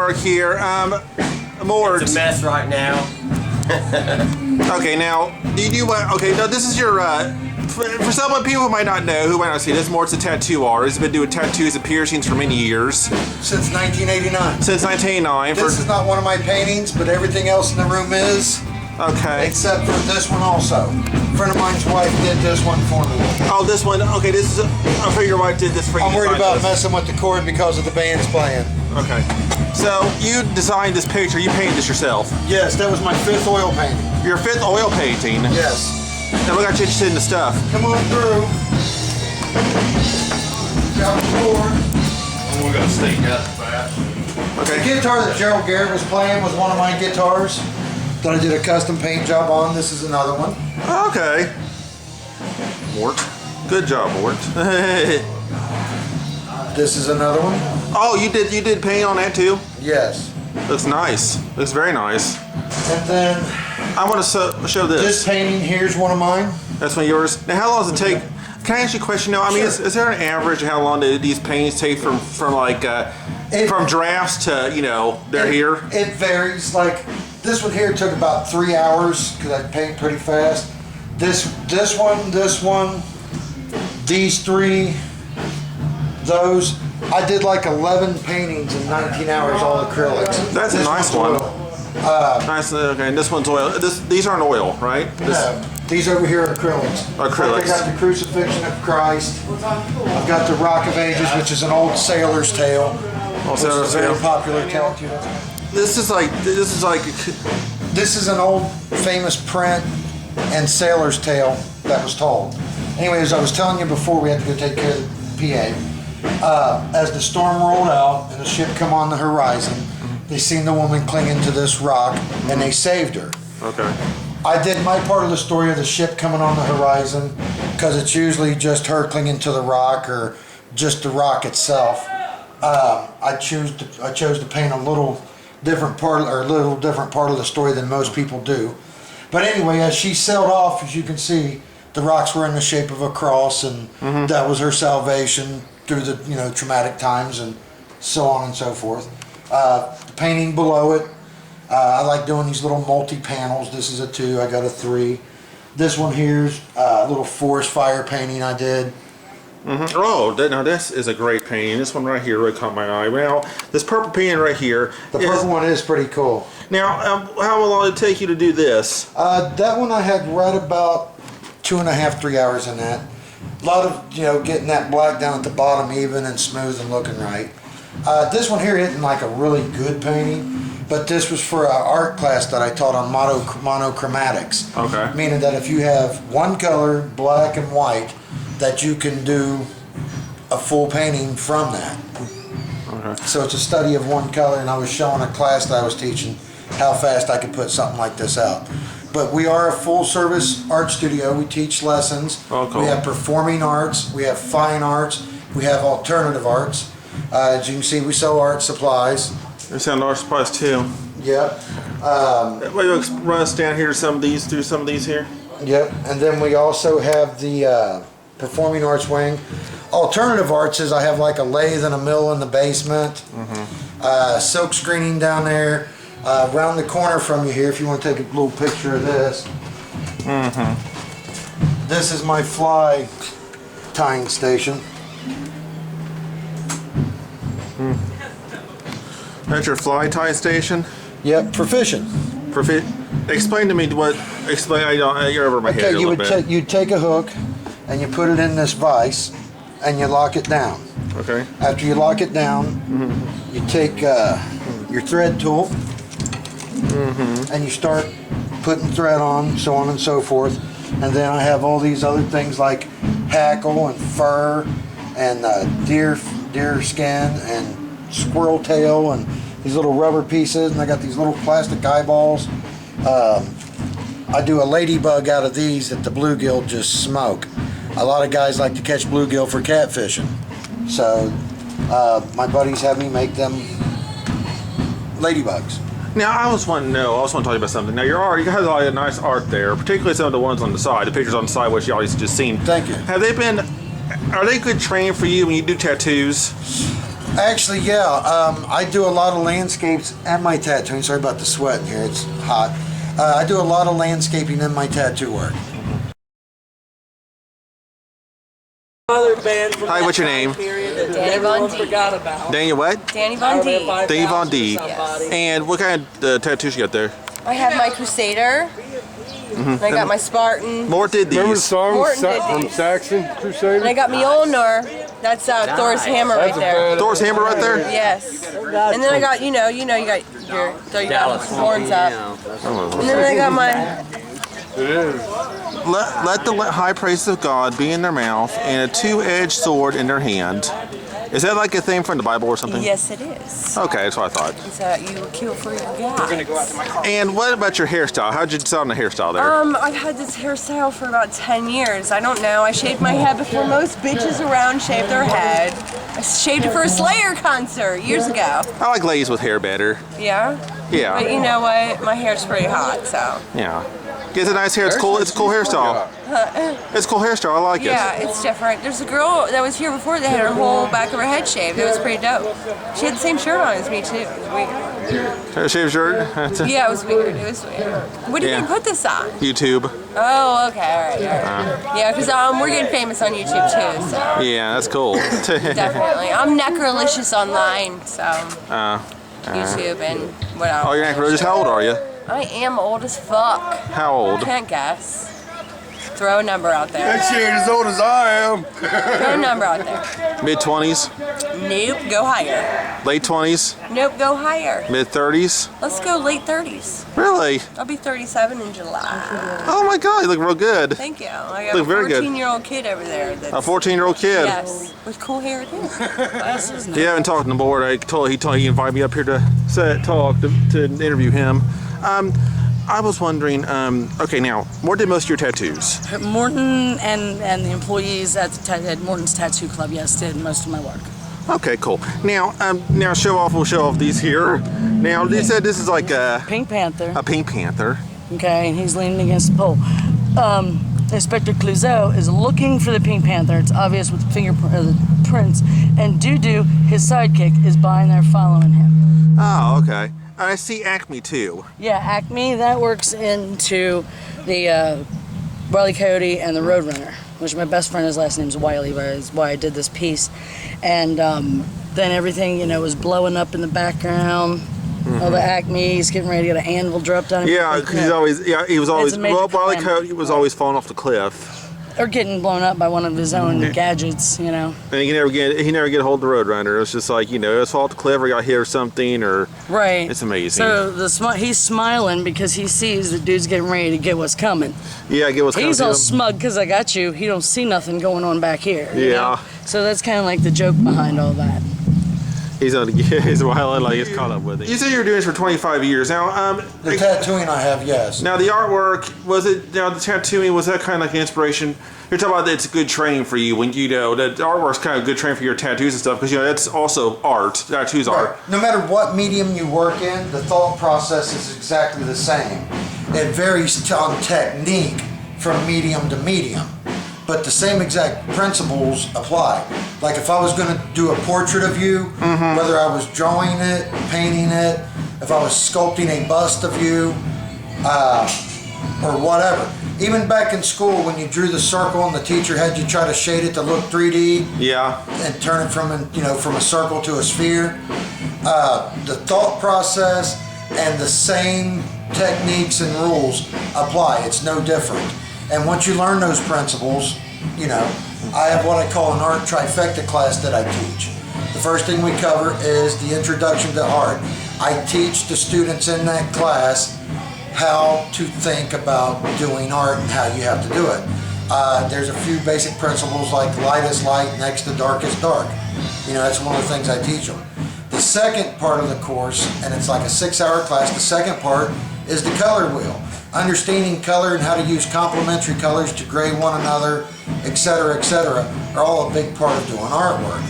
work here. Mort. It's a mess right now. Okay, now, do you want, okay, now this is your, for some people who might not know, who might not see this, Mort's a tattoo artist. He's been doing tattoos and piercings for many years. Since 1989. Since 1989. This is not one of my paintings, but everything else in the room is. Okay. Except for this one also. A friend of mine's wife did this one for me. Oh, this one, okay, this is, I figure your wife did this for you. I'm worried about messing with the cord because of the band's playing. Okay. So, you designed this picture, you painted this yourself? Yes, that was my 5th oil painting. Your 5th oil painting? Yes. Now we got you interested in the stuff. Come on through. Got the cord. We're going to sneak up fast. Okay. The guitar that Gerald Garrett was playing was one of my guitars that I did a custom paint job on. This is another one. Okay. Mort. Good job, Mort. This is another one. Oh, you did paint on that too? Yes. Looks nice. Looks very nice. And then I want to show this. this painting here's one of mine. That's one of yours. Now, how long does it take? Can I ask you a question now? I mean, Sure. is there an average of how long do these paintings take from drafts to, you know, they're here? It varies. Like this one here took about 3 hours because I paint pretty fast. This one, these 3, those. I did like 11 paintings in 19 hours, all acrylics. That's a nice one. Nice. Okay, and this one's oil. These aren't oil, right? No, these over here are acrylics. Acrylics. I got the Crucifixion of Christ. I've got the Rock of Ages, which is an old sailor's tale. Which is a very popular tattoo. This is like. This is an old famous print and sailor's tale that was told. Anyways, I was telling you before, we had to go take care of the PA. As the storm rolled out and the ship come on the horizon, they seen the woman clinging to this rock and they saved her. Okay. I did my part of the story of the ship coming on the horizon because it's usually just her clinging to the rock or just the rock itself. I chose to paint a little different part of the story than most people do. But anyway, as she sailed off, as you can see, the rocks were in the shape of a cross, and that was her salvation through the traumatic times and so on and so forth. The painting below it, I like doing these little multi-panels. This is a 2, I got a 3. This one here's a little forest fire painting I did. Oh, now this is a great painting. This one right here really caught my eye. Well, this purple painting right here. The purple one is pretty cool. Now, how long did it take you to do this? That one I had right about 2.5, 3 hours in that. A lot of, getting that black down at the bottom even and smooth and looking right. This one here isn't like a really good painting, but this was for an art class that I taught on monochromatics. Okay. Meaning that if you have one color, black and white, that you can do a full painting from that. Okay. So it's a study of one color, and I was showing a class that I was teaching how fast I could put something like this out. But we are a full-service art studio. We teach lessons. Oh, cool. We have performing arts. We have fine arts. We have alternative arts. As you can see, we sell art supplies. We sell art supplies too. Yep. Will you run us down here to some of these, through some of these here? Yep. And then we also have the performing arts wing. Alternative arts is I have like a lathe and a mill in the basement. Silk screening down there. Around the corner from you here, if you want to take a little picture of this. This is my fly tying station. That's your fly tie station? Yep, for fishing. Explain to me what. Explain. You're over my head a little bit. You'd take a hook and you put it in this vise and you lock it down. Okay. After you lock it down, you take your thread tool and you start putting thread on, so on and so forth. And then I have all these other things like hackle and fur and deer skin and squirrel tail and these little rubber pieces, and I got these little plastic eyeballs. I do a ladybug out of these that the bluegill just smoke. A lot of guys like to catch bluegill for catfishing, so my buddies have me make them ladybugs. Now, I just want to talk to you about something. Now, you have a lot of nice art there, particularly some of the ones on the side, the pictures on the side, which y'all just seen. Thank you. Are they good training for you when you do tattoos? Actually, yeah. I do a lot of landscapes and my tattooing. Sorry about the sweat in here. It's hot. I do a lot of landscaping in my tattoo work. Hi, what's your name? Danny Von D. Daniel what? Danny Von D. Danny Von D. Yes. And what kind of tattoos you got there? I have my Crusader. And I got my Spartan. Mort did Remember the these. song Morton did from these. Saxon Crusader? And I got Mjolnir. That's Thor's hammer right there. Thor's hammer right there? Yes. And then I got, you got your, so you got horns up. And then I got my, It is. Let the high praises of God be in their mouth and a two-edged sword in their hand. Is that like a thing from the Bible or something? yes it is. Okay, that's what I thought. So you kill for your God. And what about your hairstyle? How'd you decide on the hairstyle there? I've had this hairstyle for about 10 years. I don't know. I shaved my head before most bitches around shave their head. I shaved it for a Slayer concert years ago. I like ladies with hair better. Yeah? Yeah. But you know what? My hair's pretty hot, so. Yeah. It's a nice hair. It's cool. It's a cool hairstyle. It's a cool hairstyle. I like Yeah, it. it's different. There's a girl that was here before that had her whole back of her head shaved. It was pretty dope. She had the same shirt on as me, too. It was weird. Shaved shirt. Yeah, it was weird. It was weird. What did Yeah. you put this on? YouTube. Oh, okay. All right. Yeah, because we're getting famous on YouTube, too, so. Yeah, that's cool. Definitely. I'm Necrolicious online, so. YouTube and what else? Oh, you're Necrolicious. How old are you? I am old as fuck. How old? Can't guess. Throw a number out there. That shit ain't as old as I am. Throw a number out there. Mid-20s? Nope, go higher. Late 20s? Nope, go higher. Mid-30s? Let's go late 30s. Really? I'll be 37 in July. Oh my God, you look real good. Thank you. I got Look a very good. 14-year-old kid over there. That's, A 14-year-old kid. yes, with cool hair too. You haven't talked to the board. He invited me up here to to interview him. I was wondering. Okay, now, where did most of your tattoos? Morton and the employees at Morton's Tattoo Club, yes, did most of my work. Okay, cool. Now, we'll show off these here. Now, you said this is like a Pink Panther, Pink Panther. okay, and he's leaning against the pole. Inspector Clouseau is looking for the Pink Panther. It's obvious with fingerprints, and Doo-Doo, his sidekick, is behind there following him. Oh, okay. I see Acme too. Yeah, Acme, that works into the Wile E. Coyote and the Roadrunner, which my best friend, his last name's Wiley, that's why I did this piece. And then everything, was blowing up in the background. All the Acme, he's getting ready to get an anvil dropped on him. Yeah, because he was always, It's a major Wile E. calamity. Coyote was always falling off the cliff. Or getting blown up by one of his own gadgets, And he never get a hold of the Roadrunner. It was just like, it was fall off the cliff or got hit or something, or Right. It's amazing. So he's smiling because he sees the dude's getting ready to get what's coming. Yeah, get what's coming He's to all him. smug because I got you. He don't see nothing going on back here. you Yeah. know? So that's kind of like the joke behind all that. He's wild, like he's caught up with it. You said you were doing this for 25 years. Now, The tattooing I have, yes. now the artwork, the tattooing, was that kind of like an inspiration? You're talking about that it's good training for you when that the artwork's kind of good training for your tattoos and stuff, because that's also art. Tattoos are. No matter what medium you work in, the thought process is exactly the same. It varies on technique from medium to medium, but the same exact principles apply. Like if I was going to do a portrait of you, whether I was drawing it, painting it, if I was sculpting a bust of you, or whatever. Even back in school, when you drew the circle and the teacher had you try to shade it to look 3D, Yeah. and turn it from a circle to a sphere. The thought process and the same techniques and rules apply. It's no different. And once you learn those principles, I have what I call an art trifecta class that I teach. The first thing we cover is the introduction to art. I teach the students in that class how to think about doing art and how you have to do it. There's a few basic principles like light is light, next to dark is dark. That's one of the things I teach them. The second part of the course, and it's like a 6-hour class, the second part is the color wheel. Understanding color and how to use complementary colors to grade one another, etc., are all a big part of doing artwork.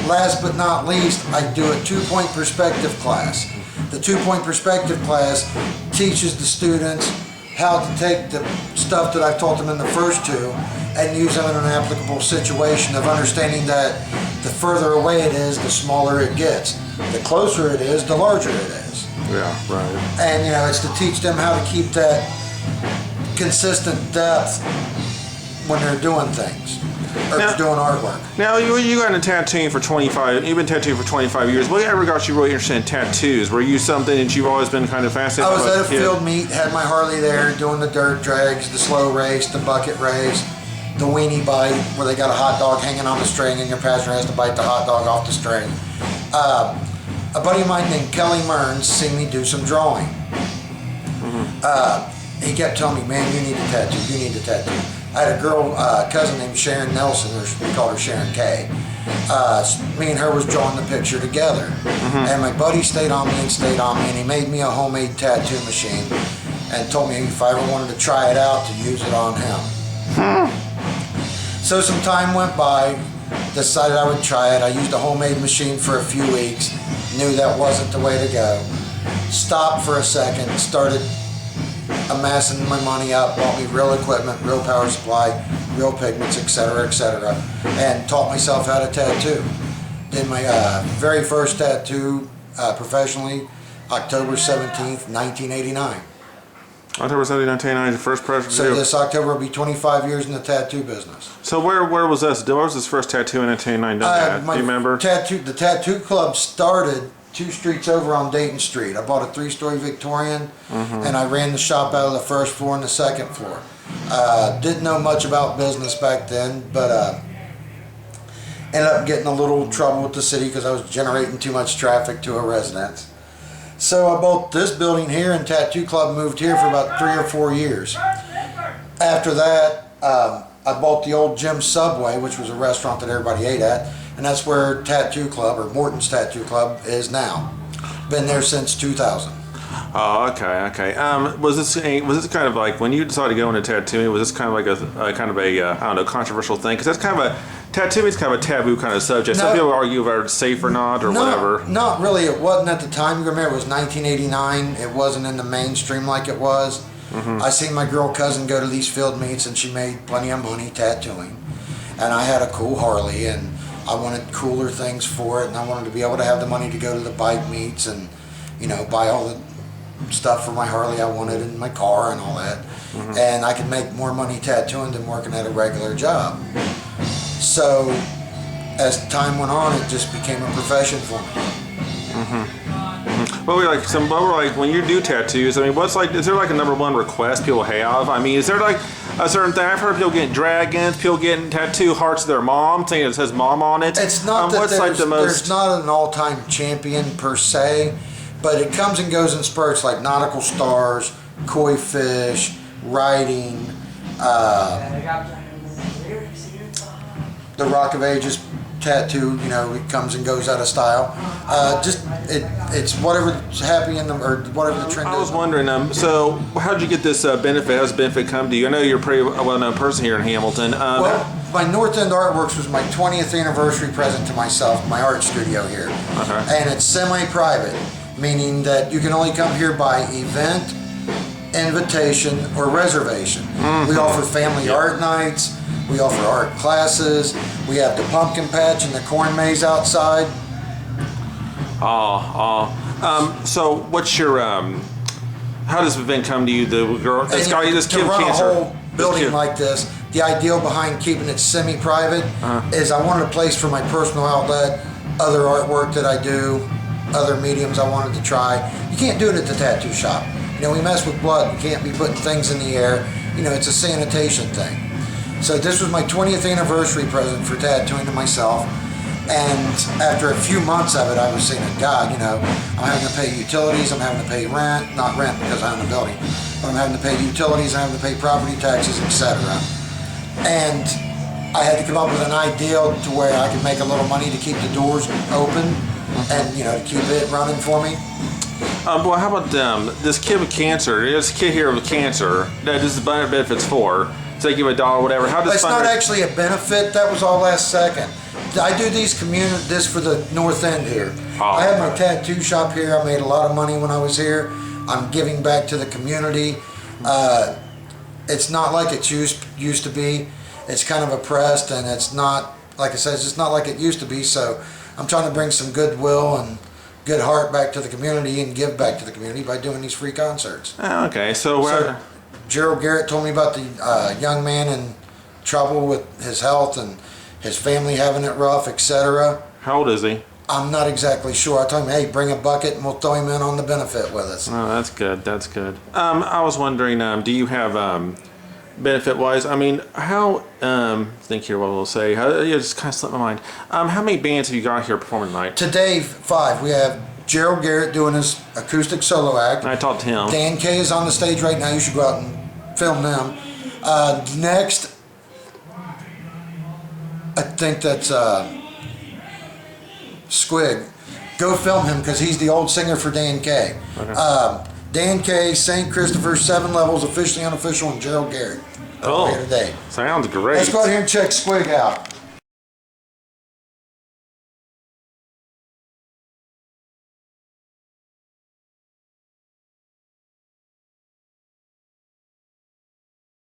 Last but not least, I do a 2-point perspective class. The 2-point perspective class teaches the students how to take the stuff that I've taught them in the first two and use them in an applicable situation of understanding that the further away it is, the smaller it gets. The closer it is, the larger it is. Yeah, right. And you know, it's to teach them how to keep that consistent depth when they're doing things or Now- doing artwork. Now, you got into tattooing for 25, you've been tattooing for 25 years. What ever got you really interested in tattoos? Were you something that you've always been kind of fascinated I was by at as a kid? field meet, had my Harley there, doing the dirt drags, the slow race, the bucket race, the weenie bite, where they got a hot dog hanging on the string and your passenger has to bite the hot dog off the string. A buddy of mine named Kelly Mearns seen me do some drawing. He kept telling me, man, you need a tattoo, you need a tattoo. I had a girl, cousin named Sharon Nelson, or we called her Sharon K. Me and her was drawing the picture together. And my buddy stayed on me, and he made me a homemade tattoo machine and told me if I ever wanted to try it out to use it on him. So some time went by, decided I would try it. I used a homemade machine for a few weeks, knew that wasn't the way to go. Stopped for a second, started amassing my money up, bought me real equipment, real power supply, real pigments, etc., and taught myself how to tattoo. Did my very first tattoo professionally, October 17th, 1989. October 17, 1999, your first pressure So this October will be 25 years in the tattoo business. So where was this? Where was this first tattoo in 1999? Do you remember? The tattoo club started 2 streets over on Dayton Street. I bought a 3-story Victorian, and I ran the shop out of the first floor and the second floor. Didn't know much about business back then, but ended up getting a little trouble with the city because I was generating too much traffic to a residence. So I bought this building here, and Tattoo Club moved here for about 3 or 4 years. After that, I bought the old Jim Subway, which was a restaurant that everybody ate at, and that's where Tattoo Club, or Morton's Tattoo Club, is now. Been there since 2000. Oh, okay. Was this kind of like when you decided to go into tattooing? Was this kind of like a I don't know, controversial thing? Because that's kind of tattooing is kind of a taboo kind of subject. Some people argue whether it's safe or not or whatever. Not really. It wasn't at the time. You remember, it was 1989. It wasn't in the mainstream like it was. I seen my girl cousin go to these field meets, and she made plenty of money tattooing. And I had a cool Harley, and I wanted cooler things for it, and I wanted to be able to have the money to go to the bike meets and, you know, buy all the stuff for my Harley I wanted in my car and all that. And I could make more money tattooing than working at a regular job. So as time went on, it just became a profession for me. When you do tattoos, I mean, is there like a number one request people have? I mean, is there like a certain thing? I've heard people getting dragons, people getting tattoo hearts of their mom, saying it says mom on it. It's not that what's like the most... there's not an all-time champion per se, but it comes and goes in spurts, like nautical stars, koi fish, writing, the Rock of Ages tattoo, you know, it comes and goes out of style. It's whatever's happy in them, or whatever the trend is. I was wondering, so how did you get this benefit? How does benefit come to you? I know you're a pretty well-known person here in Hamilton. Well, my North End Artworks was my 20th anniversary present to myself, my art studio here. And it's semi-private, meaning that you can only come here by event, invitation, or reservation. We offer family art nights. We offer art classes. We have the pumpkin patch and the corn maze outside. So what's your how does the event come to you? The girl, this guy, this kid with run cancer. a whole building like this, the ideal behind keeping it semi-private is I wanted a place for my personal outlet, other artwork that I do, other mediums I wanted to try. You can't do it at the tattoo shop. You know, we mess with blood. We can't be putting things in the air. You know, it's a sanitation thing. So this was my 20th anniversary present for tattooing to myself. And after a few months of it, I was saying, God, you know, I'm having to pay utilities, I'm having to pay rent, not rent because I own the building, but I'm having to pay utilities, I'm having to pay property taxes, etc. And I had to come up with an ideal to where I could make a little money to keep the doors open and, you know, to keep it running for me. Well, how about this kid with cancer? This kid here with cancer that this is benefits for. So they give $1, whatever. How does it's not actually a benefit. That was all last second. I do this for the North End here. I have my tattoo shop here. I made a lot of money when I was here. I'm giving back to the community. It's not like it used to be. It's kind of oppressed, and it's not, like I said, it's just not like it used to be. So I'm trying to bring some goodwill and good heart back to the community and give back to the community by doing these free concerts. Oh, okay, so So Gerald Garrett told me about the young man in trouble with his health and his family having it rough, etc. how old is he? I'm not exactly sure. I told him, hey, bring a bucket and we'll throw him in on the benefit with us. Oh, that's good. That's good. I was wondering, do you have benefit-wise? I mean, how? Think here. What we'll say. It just kind of slipped my mind. How many bands have you got here performing tonight? Today, 5. We have Gerald Garrett doing his acoustic solo act. I talked to him. Dan K is on the stage right now. You should go out and film them. Next, I think that's Squig. Go film him because he's the old singer for Dan K. Okay. Dan K, St. Christopher, 7 levels, officially unofficial, and Gerald Garrett. Oh, Here today. sounds great. Let's go out here and check Squig out.